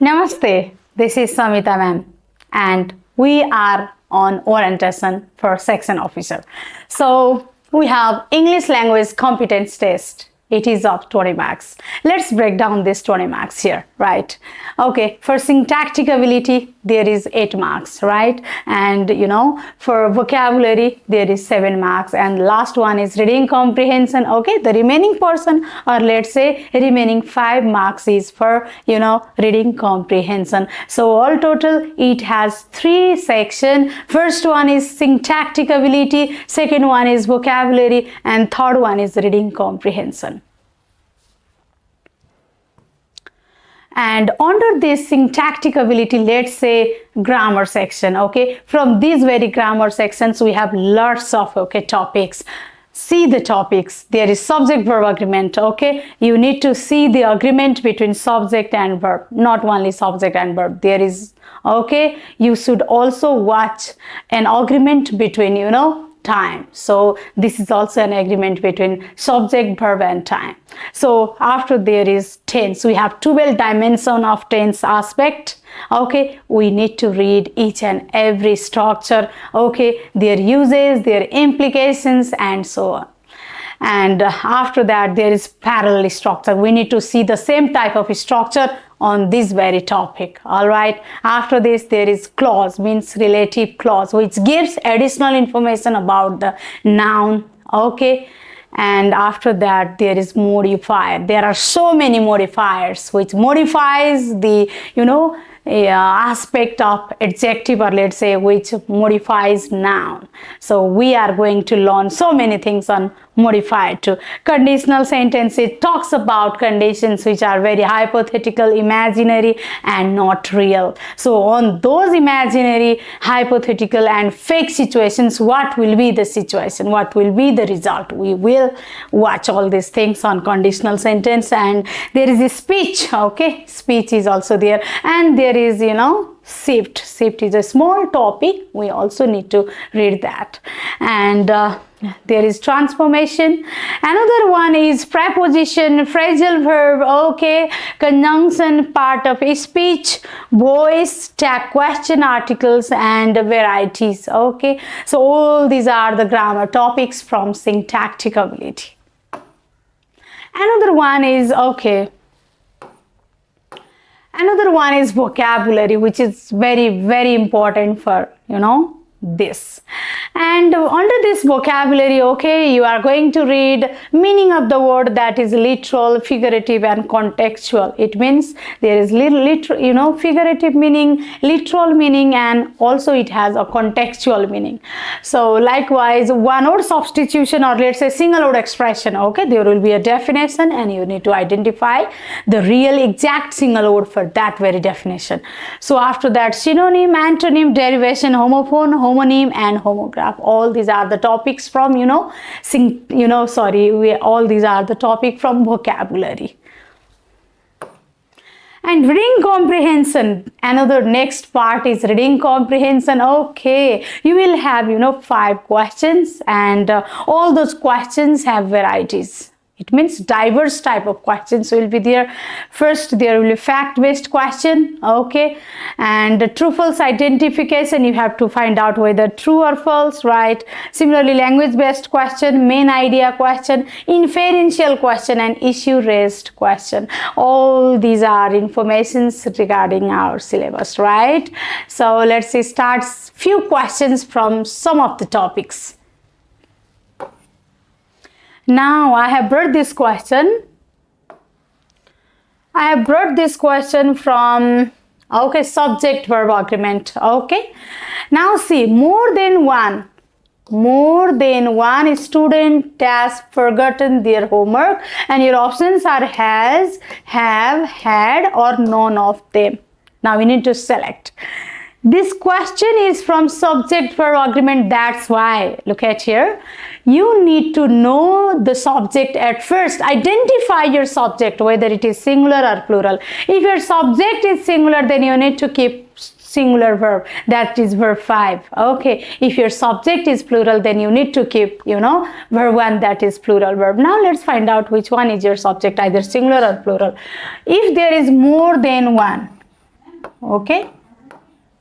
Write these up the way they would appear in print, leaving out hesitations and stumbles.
Namaste, this is Samita ma'am and we are on orientation for section officer. So we have English language competence test. It is of 20 marks. Let's break down this 20 marks here, right? Okay, for syntactic ability, there is 8 marks, right? And for vocabulary, there is 7 marks. And last one is reading comprehension. Okay, the remaining portion, or let's say remaining 5 marks is for, reading comprehension. So all total, it has 3 sections. First one is syntactic ability, second one is vocabulary, and third one is reading comprehension. And under this syntactic ability, let's say grammar section. Okay, from these very grammar sections we have lots of topics. See the topics. There is subject verb agreement. Okay, you need to see the agreement between subject and verb, not only subject and verb. There is, you should also watch an agreement between time. So this is also an agreement between subject, verb and time. So after there is tense, we have 12 dimension of tense aspect. We need to read each and every structure, their uses, their implications and so on. And after that there is parallel structure. We need to see the same type of structure on this very topic. All right, after this there is clause, means relative clause, which gives additional information about the noun. And after that there is modifier. There are so many modifiers which modifies the aspect of adjective, or let's say which modifies noun. So we are going to learn so many things on modifier too. Conditional sentence, it talks about conditions which are very hypothetical, imaginary and not real. So on those imaginary, hypothetical and fake situations, what will be the situation, what will be the result? We will watch all these things on conditional sentence. And there is a speech. Speech is also there. And there is shift. Shift is a small topic. We also need to read that. And there is transformation. Another one is preposition, phrasal verb, conjunction, part of speech, voice, tag, question, articles and varieties. So all these are the grammar topics from syntactic ability. Another one is vocabulary, which is very, very important for, this. And under this vocabulary, you are going to read meaning of the word, that is literal, figurative and contextual. It means there is figurative meaning, literal meaning, and also it has a contextual meaning. So likewise, one word substitution, or let's say single word expression, there will be a definition and you need to identify the real exact single word for that very definition. So after that, synonym, antonym, derivation, homophone, homonym and homograph. All these are the topics from all these are the topic from vocabulary. And reading comprehension, another next part is reading comprehension. You will have 5 questions, and all those questions have varieties. It means diverse type of questions will be there. First, there will be fact-based question, and true-false identification. You have to find out whether true or false, right? Similarly, language-based question, main idea question, inferential question, and issue-raised question. All these are informations regarding our syllabus, right? So let's start few questions from some of the topics. Now I have brought this question. From subject verb agreement. Now see, more than one student has forgotten their homework, and your options are has, have, had or none of them. Now we need to select. This question is from subject verb agreement. That's why, look at here, you need to know the subject at first. Identify your subject, whether it is singular or plural. If your subject is singular, then you need to keep singular verb, that is verb 5. If your subject is plural, then you need to keep verb 1, that is plural verb. Now let's find out which one is your subject, either singular or plural. If there is more than one, okay,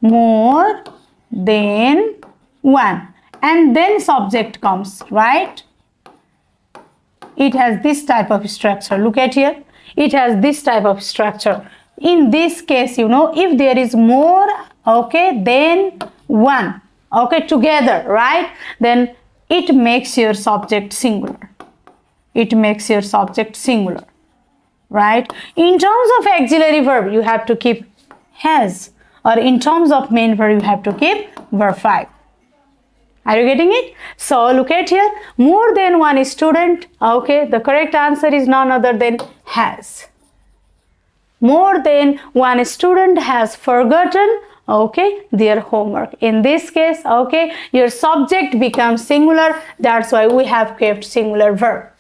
more than one, and then subject comes, right? It has this type of structure. Look at here, it has this type of structure. In this case, you know, if there is more, okay, than one, okay, together, right, then it makes your subject singular. It makes your subject singular, right? In terms of auxiliary verb, you have to keep has, or in terms of main verb, you have to keep verb 5. Are you getting it? So look at here, more than one student, okay, the correct answer is none other than has. More than one student has forgotten, okay, their homework. In this case, okay, your subject becomes singular. That's why we have kept singular verb.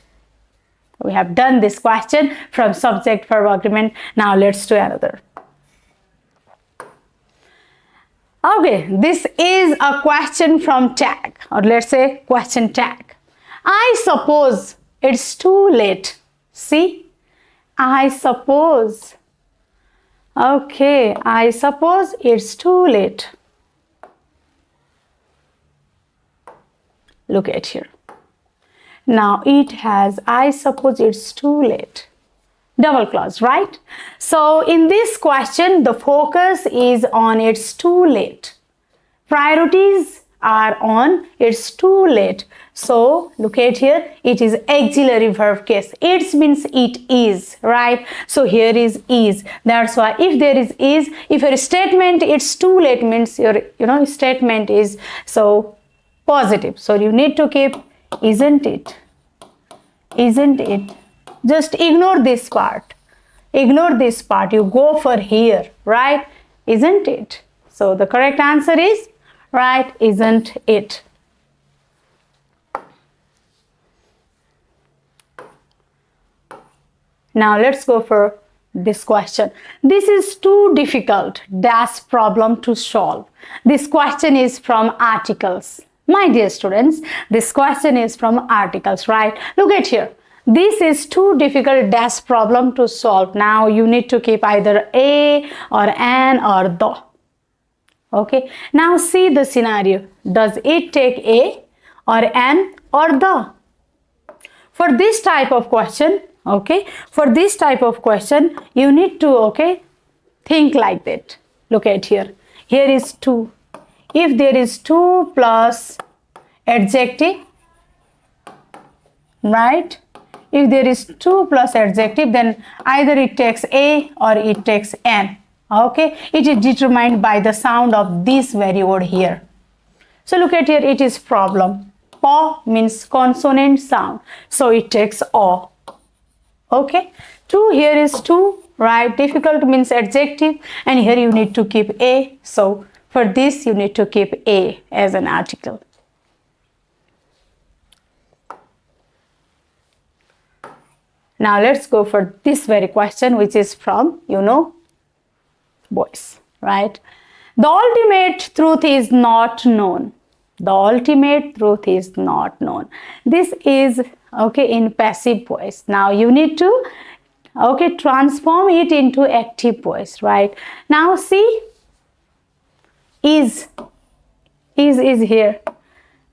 We have done this question from subject verb agreement. Now let's do another. Okay, this is a question from tag, or let's say question tag. I suppose it's too late. See, I suppose. Okay, I suppose it's too late. Look at here. Now it has, I suppose it's too late. Double clause, right? So in this question, the focus is on it's too late. Priorities are on it's too late. So look at here, it is auxiliary verb case. It means it is, right? So here is. That's why if there is, if your statement it's too late means your statement is so positive. So you need to keep isn't it? Isn't it? Just ignore this part. Ignore this part. You go for here, right? Isn't it? So the correct answer is, right, isn't it? Now let's go for this question. This is too difficult dash problem to solve. This question is from articles. My dear students, this question is from articles, right? Look at here. This is too difficult dash problem to solve. Now you need to keep either a or an or the. Okay. Now see the scenario. Does it take a or an or the? For this type of question, okay, for this type of question, you need to, okay, think like that. Look at here. Here is 2. If there is 2 plus adjective, right? If there is 2 plus adjective, then either it takes a or it takes an. Okay, it is determined by the sound of this very word here. So look at here, it is problem. Pa means consonant sound, so it takes o. Okay, 2 here is 2, right? Difficult means adjective, and here you need to keep a. So for this you need to keep a as an article. Now let's go for this very question, which is from, boys, right? The ultimate truth is not known. The ultimate truth is not known. This is, okay, in passive voice. Now you need to, okay, transform it into active voice, right? Now see, is here.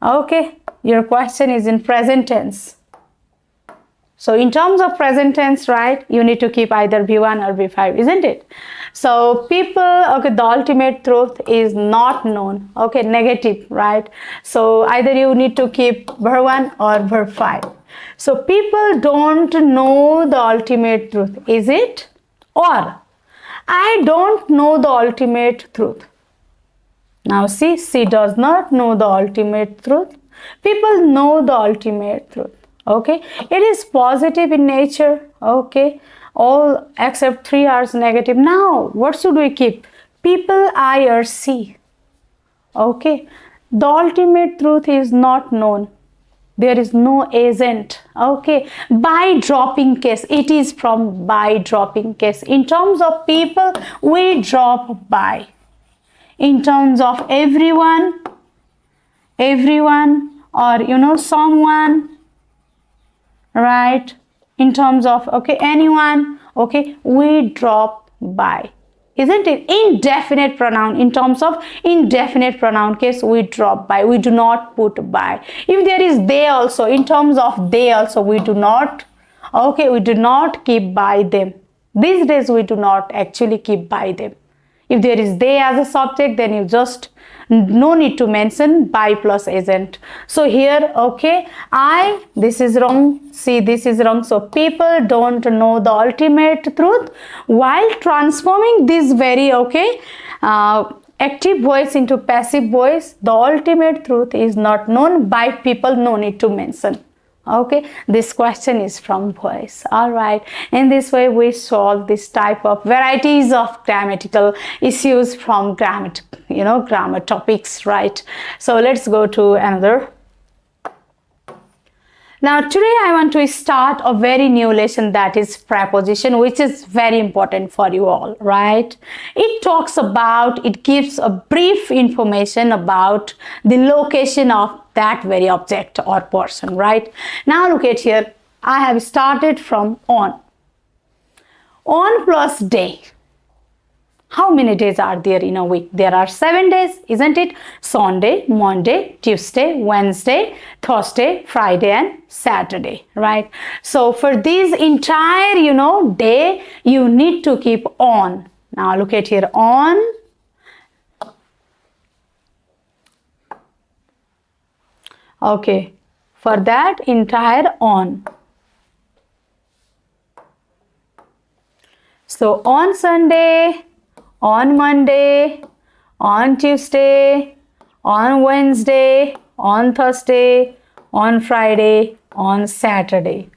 Okay, your question is in present tense. So in terms of present tense, right, you need to keep either V1 or V5, isn't it? So people, okay, the ultimate truth is not known, okay, negative, right? So either you need to keep verb 1 or verb 5. So people don't know the ultimate truth, is it? Or I don't know the ultimate truth. Now see, she does not know the ultimate truth. People know the ultimate truth. Okay, it is positive in nature. Okay, all except 3 are negative. Now what should we keep? People, I or she. Okay, the ultimate truth is not known. There is no agent. Okay, by dropping case, it is from by dropping case. In terms of people, we drop by. In terms of everyone or someone, right? In terms of, okay, anyone, okay, we drop by. isn't it? Indefinite pronoun, in terms of indefinite pronoun case, we drop by, we do not put by. If there is they also, in terms of they also, we do not, okay, we do not keep by them. These days we do not actually keep by them. If there is they as a subject, then you just no need to mention by plus agent. So here, okay, this is wrong, see, this is wrong. So people don't know the ultimate truth. While transforming this very, okay, active voice into passive voice, the ultimate truth is not known by people, no need to mention. Okay, this question is from voice. All right, in this way we solve this type of varieties of grammatical issues from grammar topics, right? So let's go to another. Now today I want to start a very new lesson, that is preposition, which is very important for you all, right? It talks about, it gives a brief information about the location of that very object or person, right? Now look at here, I have started from on. On plus day. How many days are there in a week? There are 7 days, isn't it? Sunday, Monday, Tuesday, Wednesday, Thursday, Friday, and Saturday, right? So for this entire, day, you need to keep on. Now look at here, on. Okay, for that entire on. So on Sunday, on Monday, on Tuesday, on Wednesday, on Thursday, on Friday, on Saturday.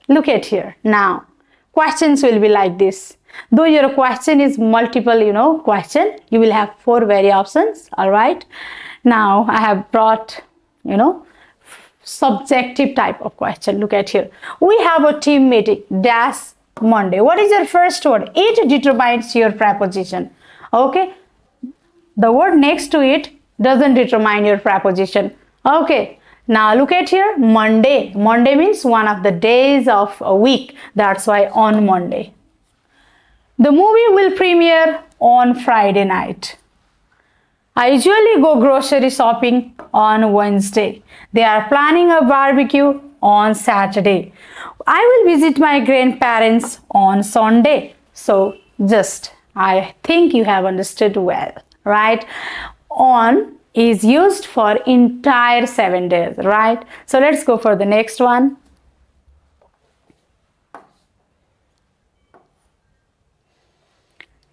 Look at here. Now, questions will be like this. Though your question is multiple, question, you will have 4 very options, all right? Now, I have brought, subjective type of question. Look at here. We have a team meeting, dash Monday. What is your first word? It determines your preposition. Okay. The word next to it doesn't determine your preposition. Okay. Now look at here. Monday. Monday means one of the days of a week. That's why on Monday. The movie will premiere on Friday night. I usually go grocery shopping on Wednesday. They are planning a barbecue on Saturday. I will visit my grandparents on Sunday. So I think you have understood well, right? On is used for entire 7 days, right? So let's go for the next one.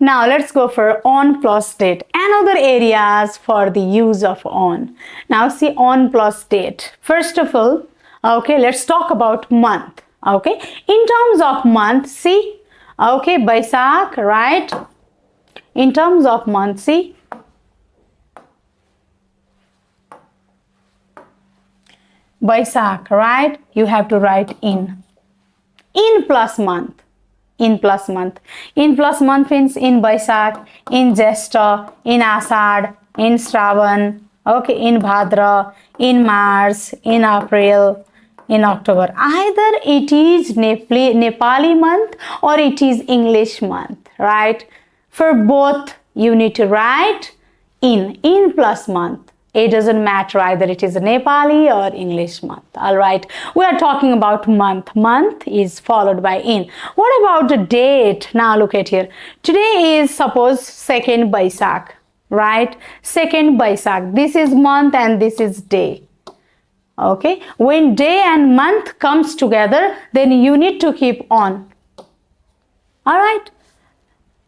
Now let's go for on plus date and other areas for the use of on. Now see, on plus date. First of all, okay, let's talk about month. Okay, in terms of month, see, okay, Baisakh, right? In terms of month, see, Baisakh, right? You have to write in plus month. In plus month. In plus month means in Baisakh, in Jesta, in Asad, in Shravan, okay, in Bhadra, in Mars, in April, in October. Either it is Nepali month or it is English month, right? For both, you need to write in plus month. It doesn't matter either it is a Nepali or English month. All right, we are talking about month. Month is followed by in. What about the date? Now look at here. Today is suppose 2nd Baisakh, right? 2nd Baisakh. This is month and this is day. Okay, when day and month comes together, then you need to keep on. All right.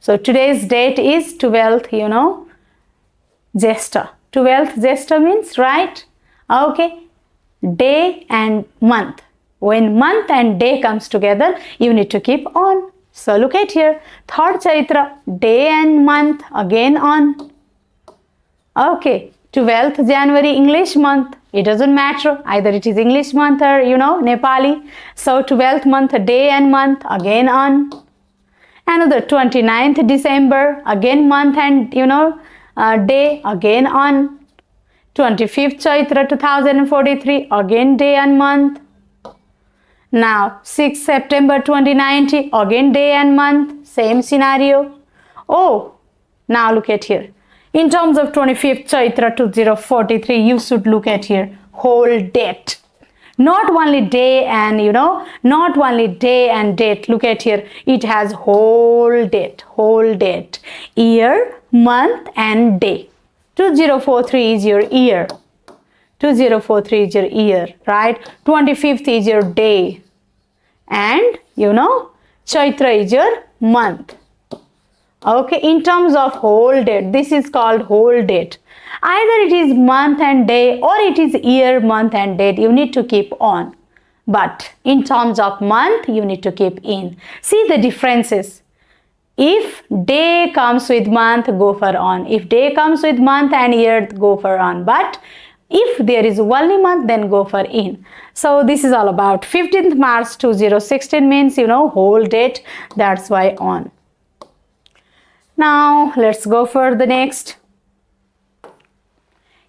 So today's date is 12th, Jesta. 12th Jesta means, right? Okay, day and month. When month and day comes together, you need to keep on. So look at here, 3rd Chaitra, day and month, again on. Okay, 12th January, English month. It doesn't matter, either it is English month or, Nepali. So 12th month, day and month, again on. Another 29th December, again month and, day, again on. 25th Chaitra 2043, again day and month. Now 6 September 2019, again day and month, same scenario. Oh, now look at here. In terms of 25th Chaitra 2043, you should look at here, whole date. Not only day and not only day and date. Look at here, it has whole date, year, month and day. 2043 is your year. 2043 is your year, right? 25th is your day. And Chaitra is your month. Okay, in terms of whole date, this is called whole date. Either it is month and day or it is year, month and date. You need to keep on. But in terms of month, you need to keep in. See the differences. If day comes with month, go for on. If day comes with month and year, go for on. But if there is only month, then go for in. So this is all about 15th March 2016 means, whole date. That's why on. Now let's go for the next.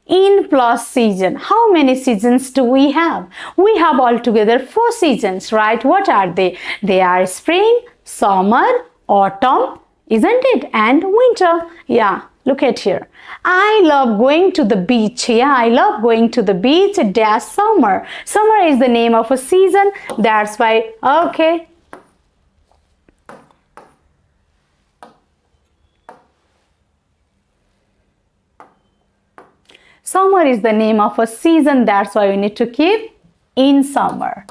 In plus season. How many seasons do we have? We have altogether 4 seasons, right? What are they? They are spring, summer, autumn, isn't it? And winter. Yeah, look at here. I love going to the beach. Yeah, I love going to the beach. Dash summer. Summer is the name of a season. That's why, okay. Summer is the name of a season. That's why we need to keep in summer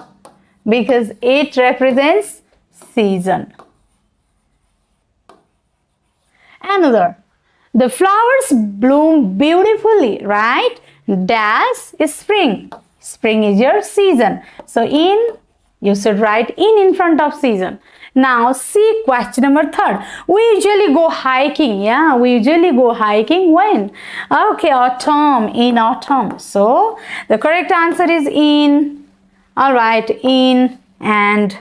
because it represents season. Another, the flowers bloom beautifully, right? Dash is spring. Spring is your season. So in, you should write in front of season. Now see question number 3. We usually go hiking. Yeah, we usually go hiking when? Okay, autumn, in autumn. So the correct answer is in. All right, in and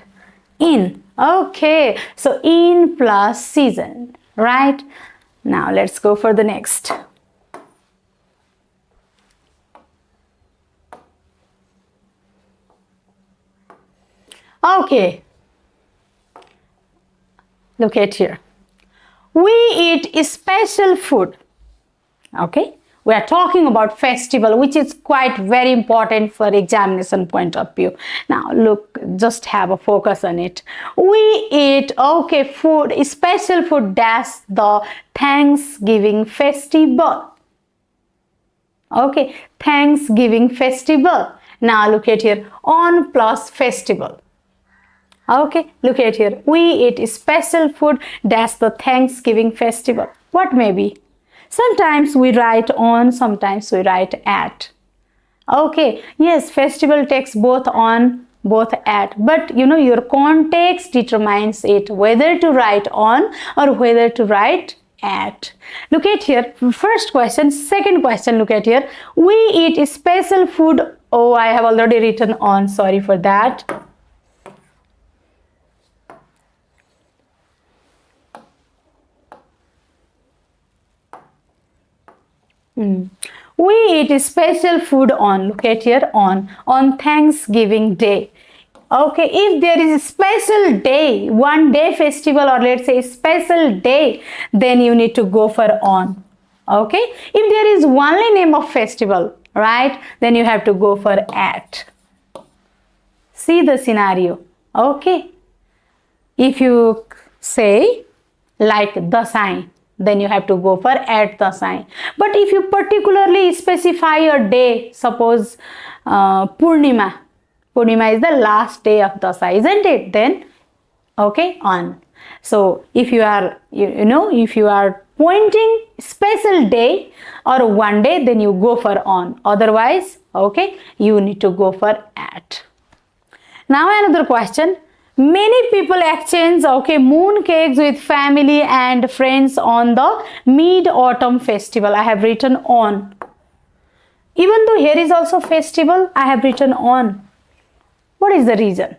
in. Okay, so in plus season, right? Now let's go for the next. Okay. Look at here. We eat special food. Okay. We are talking about festival, which is quite very important for examination point of view. Now look, just have a focus on it. We eat, okay, food, special food dash the Thanksgiving festival. Okay, Thanksgiving festival. Now look at here, on plus festival. Okay, look at here. We eat special food dash the Thanksgiving festival. What may be? Sometimes we write on, sometimes we write at. Okay, yes, festival takes both on, both at. But your context determines it, whether to write on or whether to write at. Look at here. First question, second question, look at here. We eat special food. Oh, I have already written on. Sorry for that. We eat special food on, look at here, on Thanksgiving Day. Okay, if there is a special day, one day festival, or let's say special day, then you need to go for on. Okay, if there is only name of festival, right, then you have to go for at. See the scenario. Okay, if you say like the sign, then you have to go for at the sign. But if you particularly specify a day, suppose Purnima. Purnima is the last day of Dasa, isn't it? Then, okay, on. So if you are, if you are pointing special day or one day, then you go for on. Otherwise, okay, you need to go for at. Now another question. Many people exchange, okay, moon cakes with family and friends on the Mid-Autumn Festival. I have written on. Even though here is also festival, I have written on. What is the reason?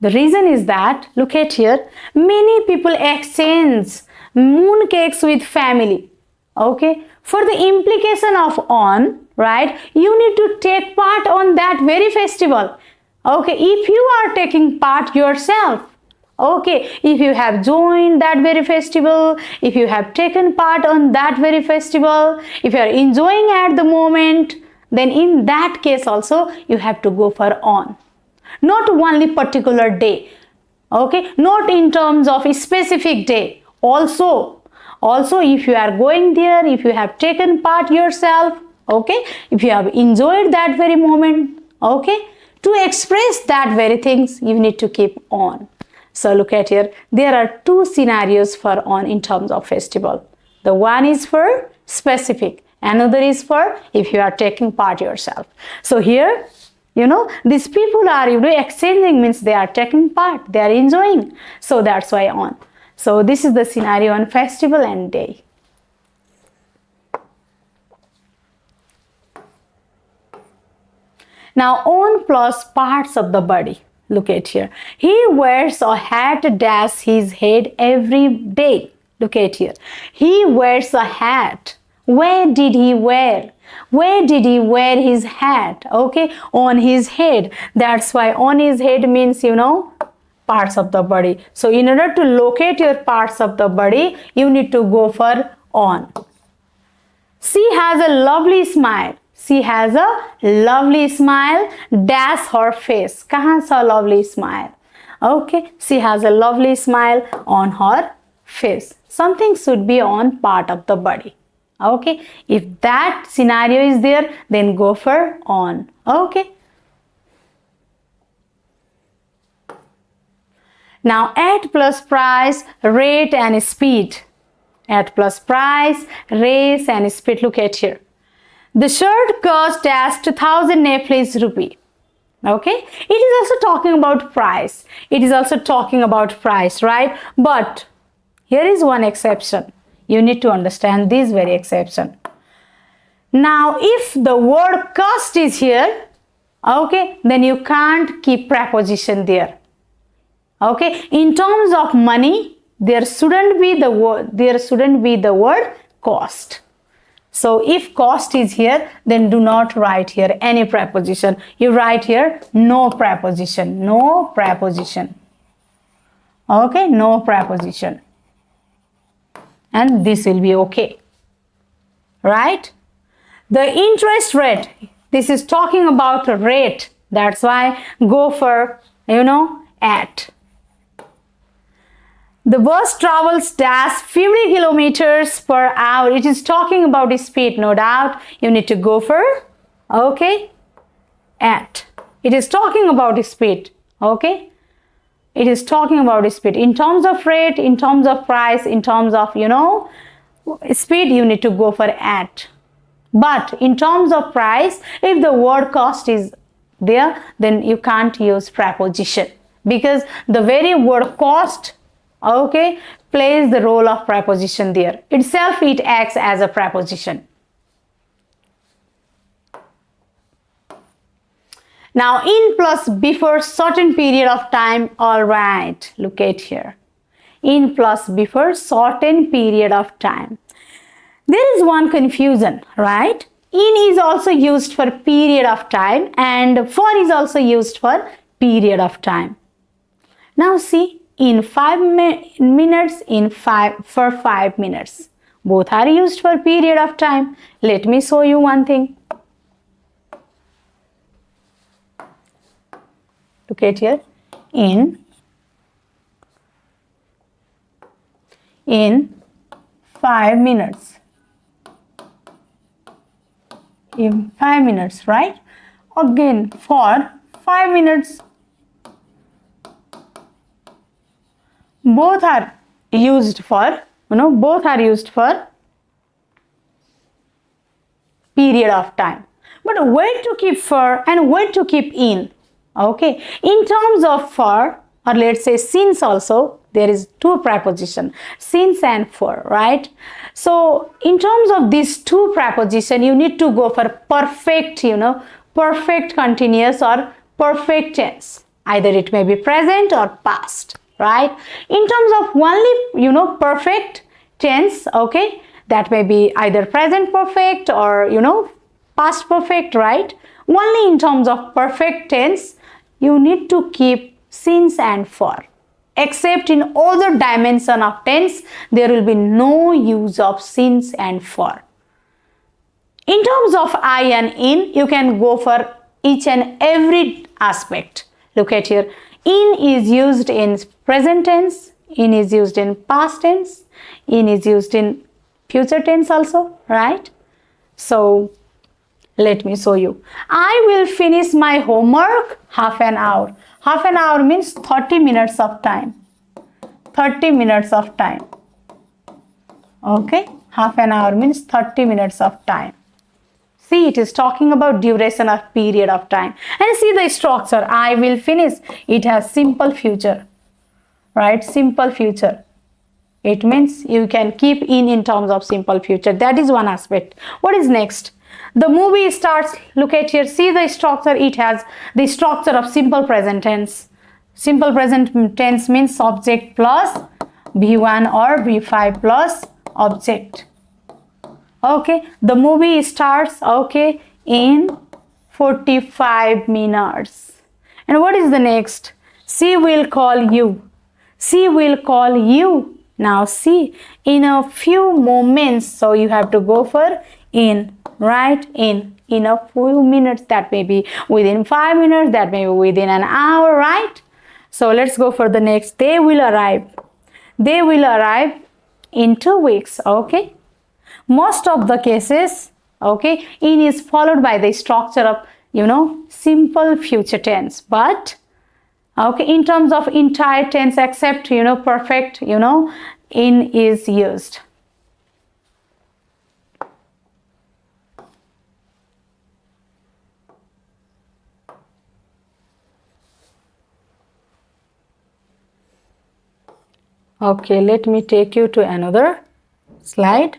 The reason is that, look at here, many people exchange moon cakes with family. Okay, for the implication of on, right, you need to take part on that very festival. Okay, if you are taking part yourself. Okay, if you have joined that very festival, if you have taken part on that very festival, if you are enjoying at the moment, then in that case also you have to go for on. Not only particular day. Okay, not in terms of a specific day. Also if you are going there, if you have taken part yourself, okay, if you have enjoyed that very moment, okay, to express that very things, you need to keep on. So look at here, there are two scenarios for on in terms of festival. The one is for specific, another is for if you are taking part yourself. So here, these people are, exchanging, means they are taking part, they are enjoying. So that's why on. So this is the scenario on festival and day. Now on plus parts of the body. Look at here. He wears a hat dash his head every day. Look at here. He wears a hat. Where did he wear? Where did he wear his hat? Okay, on his head. That's why on his head means, parts of the body. So in order to locate your parts of the body, you need to go for on. She has a lovely smile. She has a lovely smile. Dash her face. Kahan sa lovely smile? Okay, she has a lovely smile on her face. Something should be on part of the body. Okay, if that scenario is there, then go for on. Okay. Now at plus price, rate and speed. At plus price, race and speed. Look at here. The shirt cost as 2000 Nepalese rupee. Okay, it is also talking about price. It is also talking about price, right? But here is one exception. You need to understand this very exception. Now, if the word cost is here, okay, then you can't keep preposition there. Okay, in terms of money, there shouldn't be the word cost. So if cost is here, then do not write here any preposition. You write here no preposition. No preposition. Okay, no preposition. And this will be okay. Right? The interest rate. This is talking about a rate. That's why go for, at. The bus travels dash 50 kilometers per hour. It is talking about the speed, no doubt. You need to go for, okay, at. It is talking about the speed, okay. It is talking about the speed. In terms of rate, in terms of price, in terms of, speed, you need to go for at. But in terms of price, if the word cost is there, then you can't use preposition. Because the very word cost, okay, plays the role of preposition there. Itself, it acts as a preposition. Now, in plus before certain period of time, all right, look at here. In plus before certain period of time. There is one confusion, right? In is also used for period of time and for is also used for period of time. Now see, in 5 minutes, for 5 minutes. Both are used for period of time. Let me show you one thing. Look at here. In 5 minutes. In 5 minutes, right? Again, for 5 minutes. Both are used for, period of time. But where to keep for and where to keep in? Okay, in terms of for, or let's say since also, there is two preposition, since and for, right? So in terms of these two preposition, you need to go for perfect, perfect continuous or perfect tense. Either it may be present or past, right? In terms of only, perfect tense, okay, that may be either present perfect or, past perfect, right? Only in terms of perfect tense, you need to keep since and for. Except in other dimension of tense, there will be no use of since and for. In terms of I and in, you can go for each and every aspect. Look at here. In is used in present tense. In is used in past tense. In is used in future tense also, right? So, let me show you. I will finish my homework half an hour. Half an hour means 30 minutes of time. 30 minutes of time. Okay? Half an hour means 30 minutes of time. See, it is talking about duration of period of time. And see the structure. I will finish. It has simple future. Right? Simple future. It means you can keep in terms of simple future. That is one aspect. What is next? The movie starts. Look at here. See the structure. It has the structure of simple present tense. Simple present tense means subject plus V1 or V5 plus object. Okay, the movie starts, okay, in 45 minutes. And what is the next? She will call you. She will call you. Now see, in a few moments, so you have to go for in, right? In a few minutes, that may be within 5 minutes, that may be within an hour, right? So let's go for the next. They will arrive. They will arrive in 2 weeks, okay? Most of the cases, okay, in is followed by the structure of, simple future tense. But, okay, in terms of entire tense except, perfect, in is used. Okay, let me take you to another slide.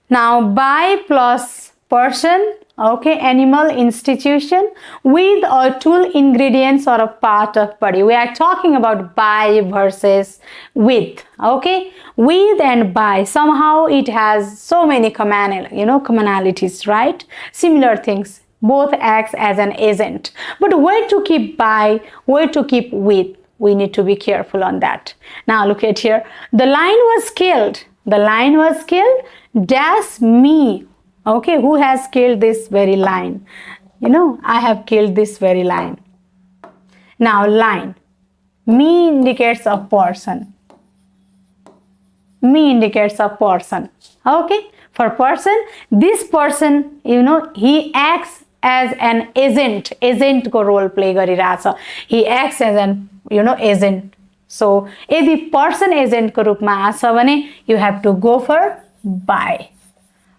Now, by plus person, okay, animal, institution, with or tool, ingredients, or a part of body. We are talking about by versus with, okay? With and by, somehow it has so many commonalities, right? Similar things. Both acts as an agent. But where to keep by, where to keep with? We need to be careful on that. Now, look at here. The lion was killed. The lion was killed. Dash me. Okay, who has killed this very lion? I have killed this very lion. Now, lion. Me indicates a person. Me indicates a person. Okay, for person, this person, he acts as an agent. Agent ko role play garirahcha. He acts as an, agent. So, यदि person agent को रूपमा आछ भने you have to go for by.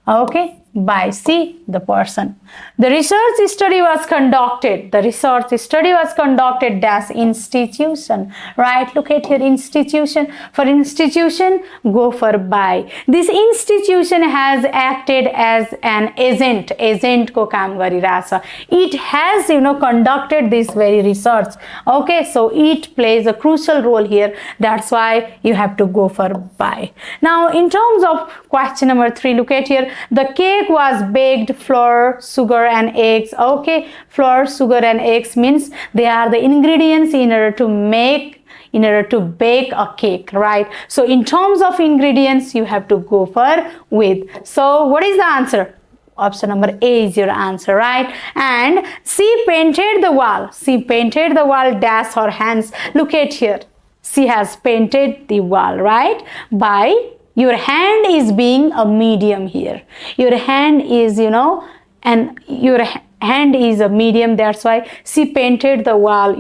Okay, by see the person. The research study was conducted. The research study was conducted dash institution. Right, look at here, institution. For institution, go for by. This institution has acted as an agent. Agent ko काम गरिरहेछ. It has, conducted this very research. Okay, so it plays a crucial role here. That's why you have to go for by. Now, in terms of question number 3, look at here. The cake was baked, flour, sugar and eggs. Okay, flour, sugar and eggs means they are the ingredients in order to bake a cake, right? So in terms of ingredients, you have to go for with. So what is the answer? Option number A is your answer, right? And she painted the wall. She painted the wall dash her hands. Look at here. She has painted the wall, right? By your hand is being a medium here. Your hand is, and your hand is a medium. That's why she painted the wall,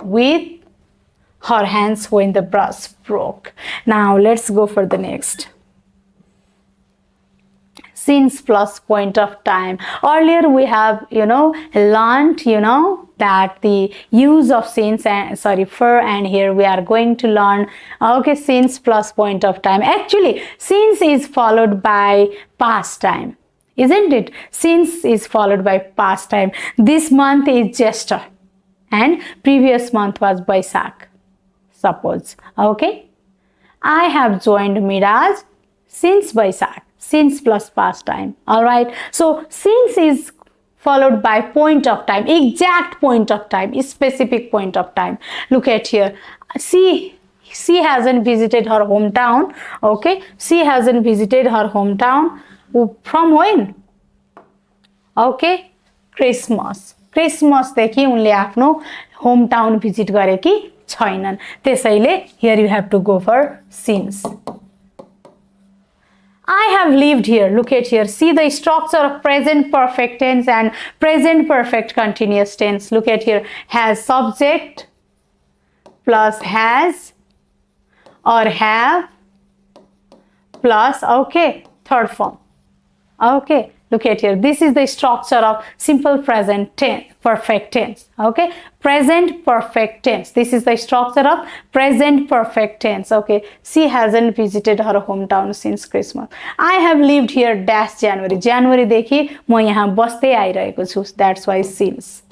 with her hands when the brush broke. Now, let's go for the next. Since plus point of time. Earlier we have, learned, that the use of since and for, and here we are going to learn, okay, since plus point of time. Actually, since is followed by past time, isn't it? Since is followed by past time. This month is Jester. and previous month was Baisakh, suppose. Okay, I have joined Miras since Baisakh, since plus past time. All right, so since is followed by point of time, exact point of time, specific point of time. Look at here, she hasn't visited her hometown. Okay, she hasn't visited her hometown from when? Okay, क्रिसमसदेखि उनले आफ्नो home town visit गरेकी छैनन्, त्यसैले here you have to go for since. I have lived here. Look at here. See the structure of present perfect tense and present perfect continuous tense. Look at here. Has subject plus has or have plus, okay, third form. Okay, look at here. This is the structure of simple present tense, perfect tense. Okay, present perfect tense. This is the structure of present perfect tense. Okay, she hasn't visited her hometown since Christmas. I have lived here dash January. January देखि म यहाँ बस्दै आइरहेको छु. That's why since.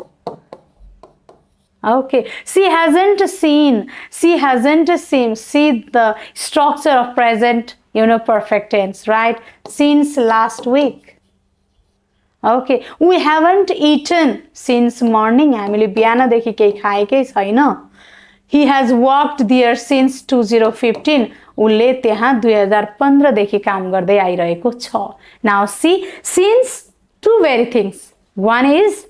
Okay, she hasn't seen. See the structure of present, perfect tense, right? Since last week. Okay, we haven't eaten since morning. हामीले बिहानदेखि केही खाएकै छैन. He has worked there since 2015. उनले त्यहाँ 2015 देखि काम गर्दै आइरहेको छ. Now see, since two very things. One is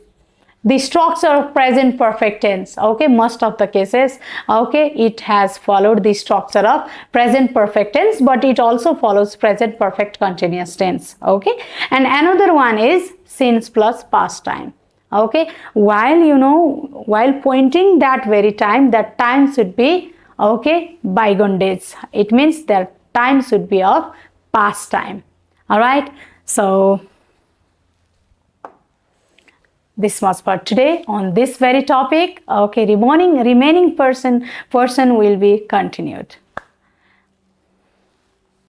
the structure of present perfect tense. Okay, most of the cases, okay, it has followed the structure of present perfect tense, but it also follows present perfect continuous tense. Okay, and another one is since plus past time. Okay, while pointing that very time, that time should be, okay, bygone days. It means that time should be of past time. All right, so this was for today on this very topic. Okay, remaining person will be continued.